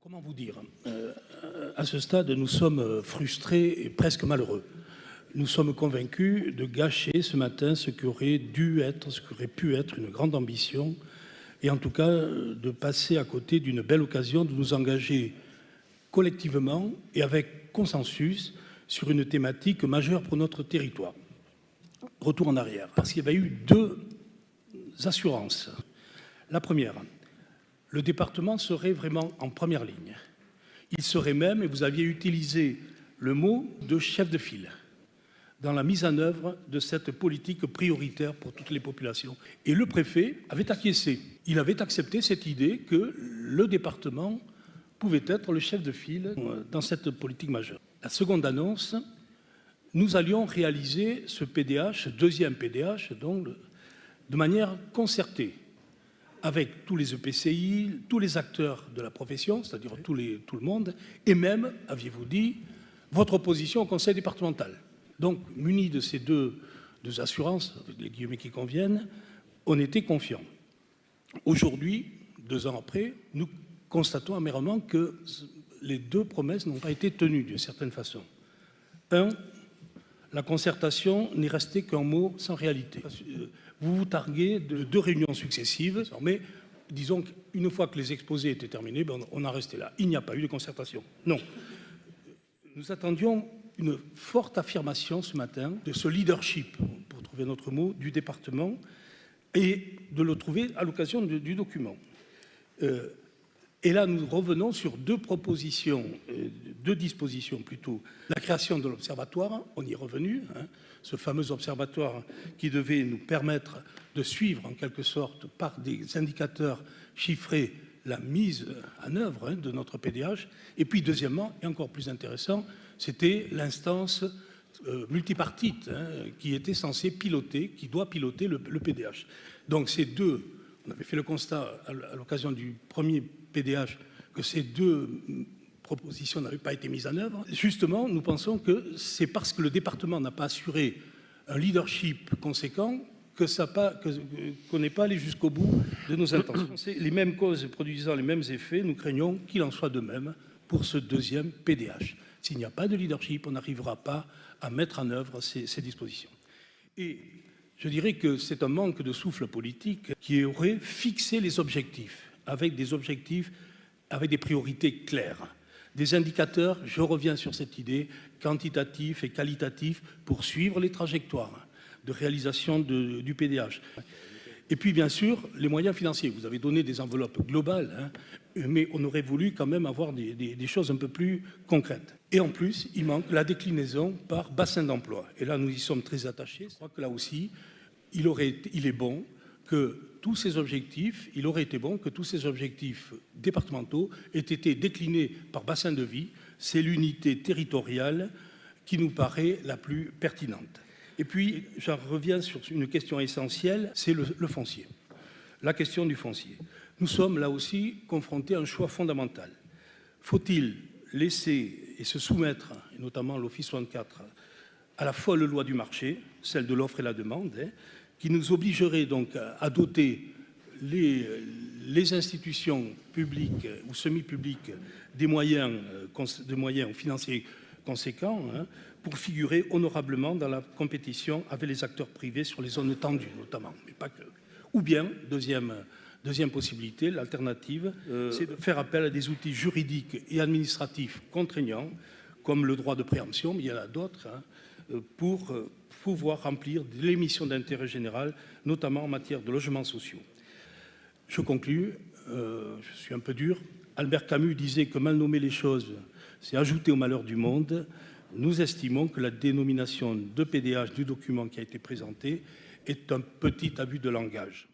Comment vous dire, à ce stade, nous sommes frustrés et presque malheureux. Nous sommes convaincus de gâcher ce matin ce qui aurait dû être, ce qui aurait pu être une grande ambition, et en tout cas de passer à côté d'une belle occasion de nous engager collectivement et avec consensus sur une thématique majeure pour notre territoire. Retour en arrière, parce qu'il y avait eu deux assurances. La première, le département serait vraiment en première ligne. Il serait même, et vous aviez utilisé le mot de chef de file, dans la mise en œuvre de cette politique prioritaire pour toutes les populations. Et le préfet avait acquiescé. Il avait accepté cette idée que le département pouvait être le chef de file dans cette politique majeure. La seconde annonce, nous allions réaliser ce PDH, ce deuxième PDH, donc, de manière concertée, avec tous les EPCI, tous les acteurs de la profession, c'est-à-dire tout le monde, et même, aviez-vous dit, votre opposition au conseil départemental. Donc, munis de ces deux assurances, avec les guillemets qui conviennent, on était confiants. Aujourd'hui, 2 ans après, nous constatons amèrement que les deux promesses n'ont pas été tenues d'une certaine façon. Un, la concertation n'est restée qu'un mot sans réalité. Vous vous targuez de 2 réunions successives, mais disons qu'une fois que les exposés étaient terminés, on en restait là. Il n'y a pas eu de concertation. Non. Nous attendions une forte affirmation ce matin de ce leadership, pour trouver notre mot, du département, et de le trouver à l'occasion du document. Et là, nous revenons sur 2 propositions, 2 dispositions plutôt. La création de l'observatoire, on y est revenu, hein, ce fameux observatoire qui devait nous permettre de suivre en quelque sorte par des indicateurs chiffrés la mise en œuvre de notre PDH. Et puis deuxièmement, et encore plus intéressant, c'était l'instance multipartite qui était censée piloter, qui doit piloter le PDH. Donc ces deux, on avait fait le constat à l'occasion du premier PDH que ces 2 propositions n'avaient pas été mises en œuvre. Justement, nous pensons que c'est parce que le département n'a pas assuré un leadership conséquent qu'on n'est pas allé jusqu'au bout de nos intentions. C'est les mêmes causes produisant les mêmes effets, nous craignons qu'il en soit de même pour ce deuxième PDH. S'il n'y a pas de leadership, on n'arrivera pas à mettre en œuvre ces dispositions. Et je dirais que c'est un manque de souffle politique qui aurait fixé les objectifs, avec des priorités claires. Des indicateurs, je reviens sur cette idée, quantitatifs et qualitatifs pour suivre les trajectoires de réalisation du PDH. Et puis, bien sûr, les moyens financiers. Vous avez donné des enveloppes globales, mais on aurait voulu quand même avoir des choses un peu plus concrètes. Et en plus, il manque la déclinaison par bassin d'emploi. Et là, nous y sommes très attachés. Je crois que là aussi, il aurait été bon que tous ces objectifs départementaux aient été déclinés par bassin de vie. C'est l'unité territoriale qui nous paraît la plus pertinente. Et puis, j'en reviens sur une question essentielle, c'est le foncier. La question du foncier. Nous sommes là aussi confrontés à un choix fondamental. Faut-il laisser et se soumettre, et notamment l'Office 64, à la folle loi du marché, celle de l'offre et la demande, qui nous obligerait donc à doter les institutions publiques ou semi-publiques de moyens financiers conséquents pour figurer honorablement dans la compétition avec les acteurs privés sur les zones tendues notamment, mais pas que. Ou bien, deuxième possibilité, l'alternative, c'est de faire appel à des outils juridiques et administratifs contraignants, comme le droit de préemption, mais il y en a d'autres, pour pouvoir remplir les missions d'intérêt général, notamment en matière de logements sociaux. Je conclus, je suis un peu dur. Albert Camus disait que mal nommer les choses, c'est ajouter au malheur du monde. Nous estimons que la dénomination de PDH du document qui a été présenté est un petit abus de langage.